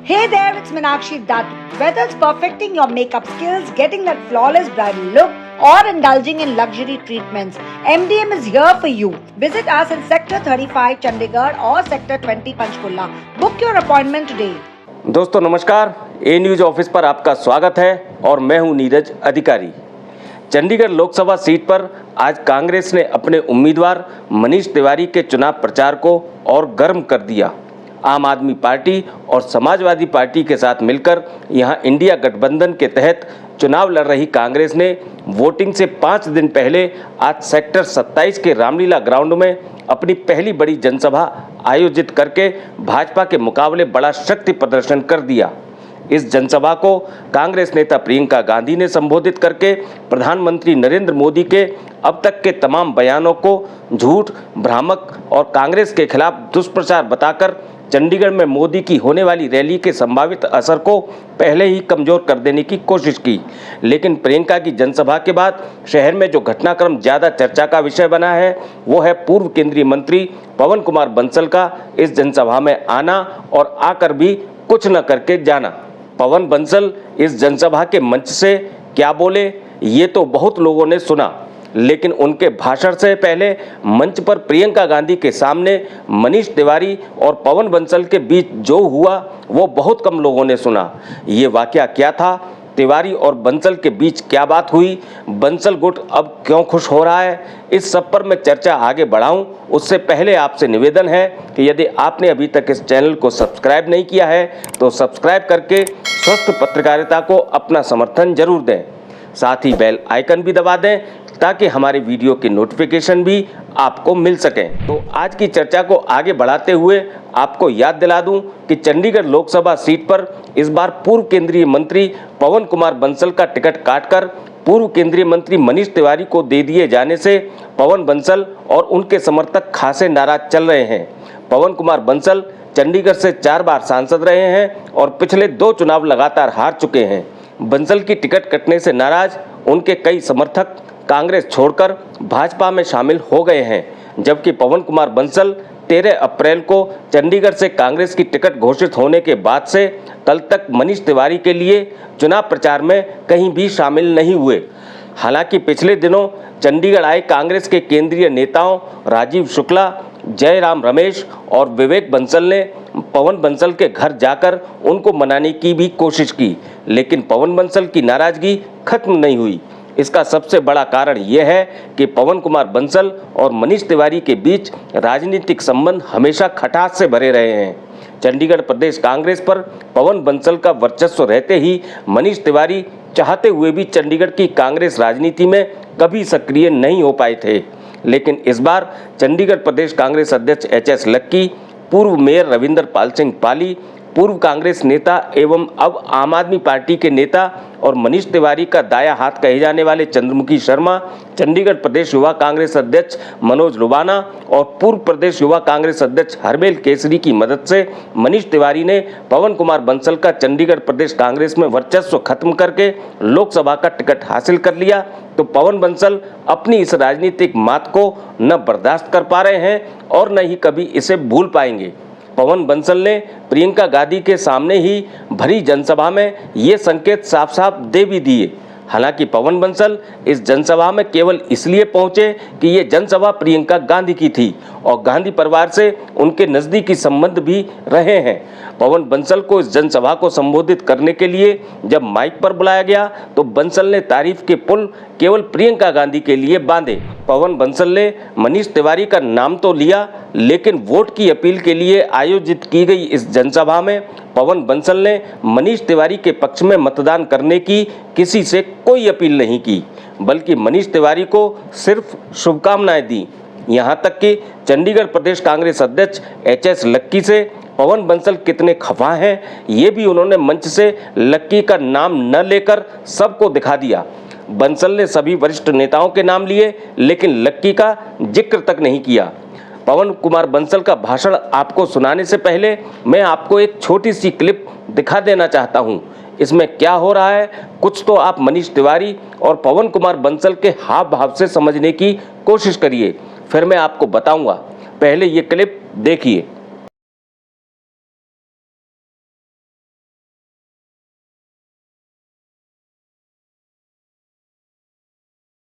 Hey there, it's Meenakshi Dutt. Whether it's perfecting your makeup skills, getting that flawless bridal look, or indulging in luxury treatments, MDM is here for you. Visit us in Sector 35 Chandigarh or Sector 20 Panchkulla. Book your appointment today. दोस्तों नमस्कार, ए news office पर आपका स्वागत है और मैं हूं नीरज अधिकारी। चंडीगढ़ लोकसभा सीट पर आज कांग्रेस ने अपने उम्मीदवार मनीष तिवारी के चुनाव प्रचार को और गर्म कर दिया। आम आदमी पार्टी और समाजवादी पार्टी के साथ मिलकर यहां इंडिया गठबंधन के तहत चुनाव लड़ रही कांग्रेस ने वोटिंग से 5 दिन पहले आज सेक्टर 27 के रामलीला ग्राउंड में अपनी पहली बड़ी जनसभा आयोजित करके भाजपा के मुकाबले बड़ा शक्ति प्रदर्शन कर दिया। इस जनसभा को कांग्रेस नेता प्रियंका गांधी ने संबोधित करके प्रधानमंत्री नरेंद्र मोदी के अब तक के तमाम बयानों को झूठ, भ्रामक और कांग्रेस के खिलाफ दुष्प्रचार बताकर चंडीगढ़ में मोदी की होने वाली रैली के संभावित असर को पहले ही कमजोर कर देने की कोशिश की। लेकिन प्रियंका की जनसभा के बाद शहर में जो घटनाक्रम ज़्यादा चर्चा का विषय बना है वो है पूर्व केंद्रीय मंत्री पवन कुमार बंसल का इस जनसभा में आना और आकर भी कुछ न करके जाना। पवन बंसल इस जनसभा के मंच से क्या बोले ये तो बहुत लोगों ने सुना, लेकिन उनके भाषण से पहले मंच पर प्रियंका गांधी के सामने मनीष तिवारी और पवन बंसल के बीच जो हुआ वो बहुत कम लोगों ने सुना। ये वाकया क्या था, तिवारी और बंसल के बीच क्या बात हुई, बंसल गुट अब क्यों खुश हो रहा है, इस सब पर मैं चर्चा आगे बढ़ाऊं उससे पहले आपसे निवेदन है कि यदि आपने अभी तक इस चैनल को सब्सक्राइब नहीं किया है तो सब्सक्राइब करके स्वस्थ पत्रकारिता को अपना समर्थन जरूर दें। साथ ही बेल आइकन भी दबा दें ताकि हमारे वीडियो की नोटिफिकेशन भी आपको मिल सकें। तो आज की चर्चा को आगे बढ़ाते हुए आपको याद दिला दूं कि चंडीगढ़ लोकसभा सीट पर इस बार पूर्व केंद्रीय मंत्री पवन कुमार बंसल का टिकट काटकर पूर्व केंद्रीय मंत्री मनीष तिवारी को दे दिए जाने से पवन बंसल और उनके समर्थक खासे नाराज चल रहे हैं। पवन कुमार बंसल चंडीगढ़ से 4 बार सांसद रहे हैं और पिछले 2 चुनाव लगातार हार चुके हैं। बंसल की टिकट कटने से नाराज उनके कई समर्थक कांग्रेस छोड़कर भाजपा में शामिल हो गए हैं, जबकि पवन कुमार बंसल 13 अप्रैल को चंडीगढ़ से कांग्रेस की टिकट घोषित होने के बाद से कल तक मनीष तिवारी के लिए चुनाव प्रचार में कहीं भी शामिल नहीं हुए। हालांकि पिछले दिनों चंडीगढ़ आए कांग्रेस के केंद्रीय नेताओं राजीव शुक्ला, जयराम रमेश और विवेक बंसल ने पवन बंसल के घर जाकर उनको मनाने की भी कोशिश की, लेकिन पवन बंसल की नाराजगी खत्म नहीं हुई। इसका सबसे बड़ा कारण यह है कि पवन कुमार बंसल और मनीष तिवारी के बीच राजनीतिक संबंध हमेशा खटास से भरे रहे हैं। चंडीगढ़ प्रदेश कांग्रेस पर पवन बंसल का वर्चस्व रहते ही मनीष तिवारी चाहते हुए भी चंडीगढ़ की कांग्रेस राजनीति में कभी सक्रिय नहीं हो पाए थे। लेकिन इस बार चंडीगढ़ प्रदेश कांग्रेस अध्यक्ष एच.एस. लक्की, पूर्व मेयर रविंदर पाल सिंह पाली, पूर्व कांग्रेस नेता एवं अब आम आदमी पार्टी के नेता और मनीष तिवारी का दाया हाथ कहे जाने वाले चंद्रमुखी शर्मा, चंडीगढ़ प्रदेश युवा कांग्रेस अध्यक्ष मनोज लुबाना और पूर्व प्रदेश युवा कांग्रेस अध्यक्ष हरमेल केसरी की मदद से मनीष तिवारी ने पवन कुमार बंसल का चंडीगढ़ प्रदेश कांग्रेस में वर्चस्व खत्म करके लोकसभा का टिकट हासिल कर लिया। तो पवन बंसल अपनी इस राजनीतिक मात को न बर्दाश्त कर पा रहे हैं और न ही कभी इसे भूल पाएंगे। पवन बंसल ने प्रियंका गांधी के सामने ही भरी जनसभा में ये संकेत साफ साफ दे भी दिए। हालांकि पवन बंसल इस जनसभा में केवल इसलिए पहुंचे कि ये जनसभा प्रियंका गांधी की थी और गांधी परिवार से उनके नज़दीकी संबंध भी रहे हैं। पवन बंसल को इस जनसभा को संबोधित करने के लिए जब माइक पर बुलाया गया तो बंसल ने तारीफ के पुल केवल प्रियंका गांधी के लिए बांधे। पवन बंसल ने मनीष तिवारी का नाम तो लिया, लेकिन वोट की अपील के लिए आयोजित की गई इस जनसभा में पवन बंसल ने मनीष तिवारी के पक्ष में मतदान करने की किसी से कोई अपील नहीं की, बल्कि मनीष तिवारी को सिर्फ शुभकामनाएं दी। यहां तक कि चंडीगढ़ प्रदेश कांग्रेस अध्यक्ष एच.एस. लक्की से पवन बंसल कितने खफा हैं ये भी उन्होंने मंच से लक्की का नाम न लेकर सबको दिखा दिया। बंसल ने सभी वरिष्ठ नेताओं के नाम लिए, लेकिन लक्की का जिक्र तक नहीं किया। पवन कुमार बंसल का भाषण आपको सुनाने से पहले मैं आपको एक छोटी सी क्लिप दिखा देना चाहता हूं। इसमें क्या हो रहा है कुछ तो आप मनीष तिवारी और पवन कुमार बंसल के हाव भाव से समझने की कोशिश करिए, फिर मैं आपको बताऊंगा। पहले ये क्लिप देखिए।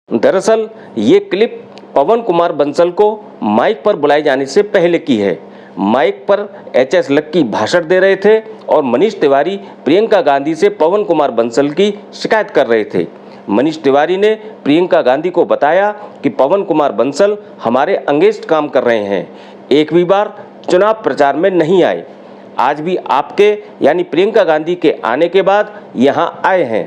दरअसल ये क्लिप पवन कुमार बंसल को माइक पर बुलाए जाने से पहले की है। माइक पर एचएस लक्की भाषण दे रहे थे और मनीष तिवारी प्रियंका गांधी से पवन कुमार बंसल की शिकायत कर रहे थे। मनीष तिवारी ने प्रियंका गांधी को बताया कि पवन कुमार बंसल हमारे अगेंस्ट काम कर रहे हैं, एक भी बार चुनाव प्रचार में नहीं आए। आज भी आपके यानी प्रियंका गांधी के आने के बाद यहाँ आए हैं।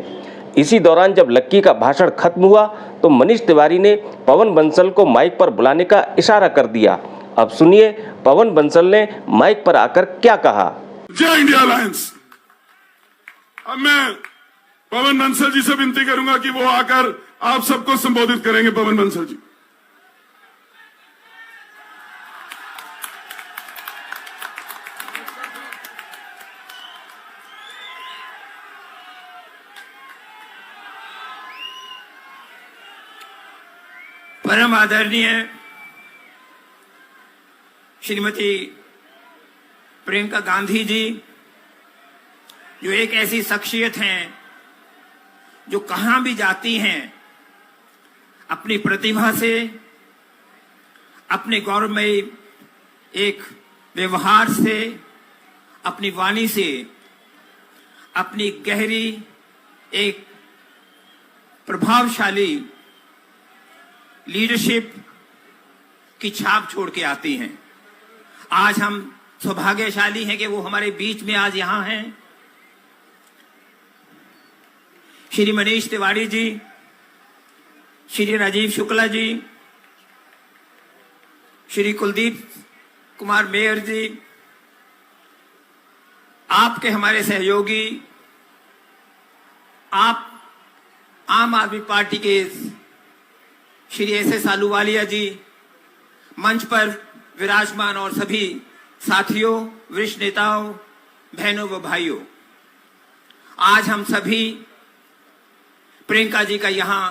इसी दौरान जब लक्की का भाषण खत्म हुआ तो मनीष तिवारी ने पवन बंसल को माइक पर बुलाने का इशारा कर दिया। अब सुनिए पवन बंसल ने माइक पर आकर क्या कहा। जय इंडिया अलायंस। अब मैं पवन बंसल जी से विनती करूंगा कि वो आकर आप सबको संबोधित करेंगे। पवन बंसल जी। परम आदरणीय श्रीमती प्रियंका गांधी जी, जो एक ऐसी शख्सियत हैं जो कहां भी जाती हैं अपनी प्रतिभा से, अपने गौरवमयी एक व्यवहार से, अपनी वाणी से, अपनी गहरी एक प्रभावशाली लीडरशिप की छाप छोड़ के आती हैं। आज हम सौभाग्यशाली हैं कि वो हमारे बीच में आज यहां हैं। श्री मनीष तिवारी जी, श्री राजीव शुक्ला जी, श्री कुलदीप कुमार मेयर जी, आपके हमारे सहयोगी, आप आम आदमी पार्टी के श्री एस आलूवालिया जी, मंच पर विराजमान और सभी साथियों, वरिष्ठ नेताओं, बहनों व भाइयों, आज हम सभी प्रियंका जी का यहां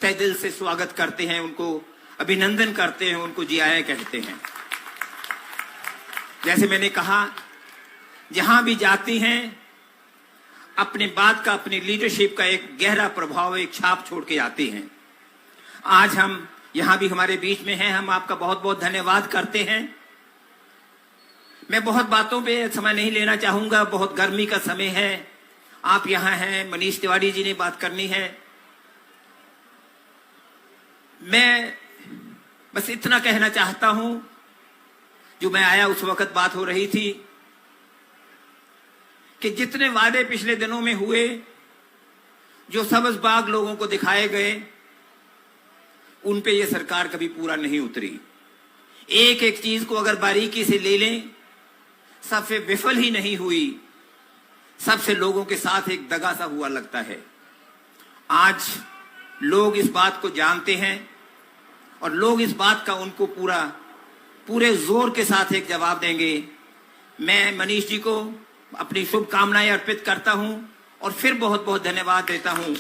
तहे दिल से स्वागत करते हैं, उनको अभिनंदन करते हैं, उनको जी आया कहते हैं। जैसे मैंने कहा, जहां भी जाती हैं अपनी बात का, अपनी लीडरशिप का एक गहरा प्रभाव, एक छाप छोड़ के आती हैं। आज हम यहां भी हमारे बीच में हैं, हम आपका बहुत बहुत धन्यवाद करते हैं। मैं बहुत बातों पे समय नहीं लेना चाहूंगा, बहुत गर्मी का समय है, आप यहां हैं, मनीष तिवारी जी ने बात करनी है। मैं बस इतना कहना चाहता हूं, जो मैं आया उस वक्त बात हो रही थी कि जितने वादे पिछले दिनों में हुए, जो सब्ज बाग लोगों को दिखाए गए, उन पे ये सरकार कभी पूरा नहीं उतरी। एक एक चीज को अगर बारीकी से ले लें, सबसे विफल ही नहीं हुई, सबसे लोगों के साथ एक दगा सा हुआ लगता है। आज लोग इस बात को जानते हैं और लोग इस बात का उनको पूरे जोर के साथ एक जवाब देंगे। मैं मनीष जी को अपनी शुभकामनाएं अर्पित करता हूं और फिर बहुत बहुत धन्यवाद देता हूं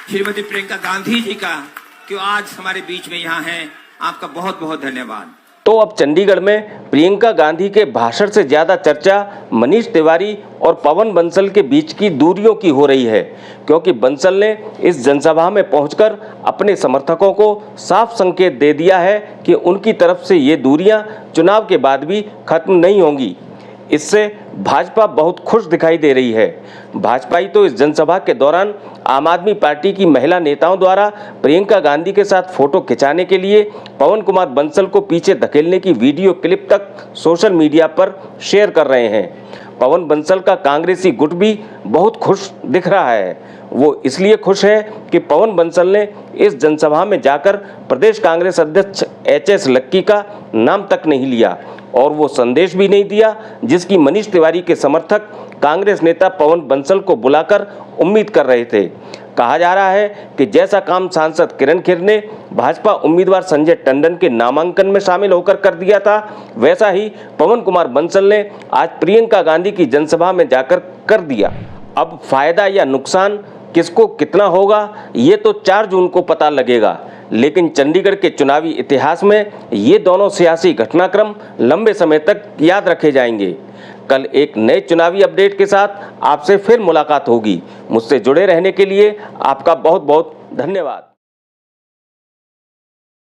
श्रीमती प्रियंका गांधी जी का, कि आज हमारे बीच में यहाँ हैं। आपका बहुत बहुत धन्यवाद। तो अब चंडीगढ़ में प्रियंका गांधी के भाषण से ज्यादा चर्चा मनीष तिवारी और पवन बंसल के बीच की दूरियों की हो रही है, क्योंकि बंसल ने इस जनसभा में पहुंचकर अपने समर्थकों को साफ संकेत दे दिया है कि उनकी तरफ से ये दूरियां चुनाव के बाद भी खत्म नहीं होंगी। इससे भाजपा बहुत खुश दिखाई दे रही है। भाजपाई तो इस जनसभा के दौरान आम आदमी पार्टी की महिला नेताओं द्वारा प्रियंका गांधी के साथ फोटो खिंचाने के लिए पवन कुमार बंसल को पीछे धकेलने की वीडियो क्लिप तक सोशल मीडिया पर शेयर कर रहे हैं। पवन बंसल का कांग्रेसी गुट भी बहुत खुश दिख रहा है। वो इसलिए खुश है कि पवन बंसल ने इस जनसभा में जाकर प्रदेश कांग्रेस अध्यक्ष एचएस लक्की का नाम तक नहीं लिया और वो संदेश भी नहीं दिया जिसकी मनीष तिवारी के समर्थक कांग्रेस नेता पवन बंसल को बुलाकर उम्मीद कर रहे थे। कहा जा रहा है कि जैसा काम सांसद किरण खेर ने भाजपा उम्मीदवार संजय टंडन के नामांकन में शामिल होकर कर दिया था, वैसा ही पवन कुमार बंसल ने आज प्रियंका गांधी की जनसभा में जाकर कर दिया। अब फायदा या नुकसान किसको कितना होगा ये तो 4 जून को पता लगेगा, लेकिन चंडीगढ़ के चुनावी इतिहास में ये दोनों सियासी घटनाक्रम लंबे समय तक याद रखे जाएंगे। कल एक नए चुनावी अपडेट के साथ आपसे फिर मुलाकात होगी। मुझसे जुड़े रहने के लिए आपका बहुत बहुत धन्यवाद।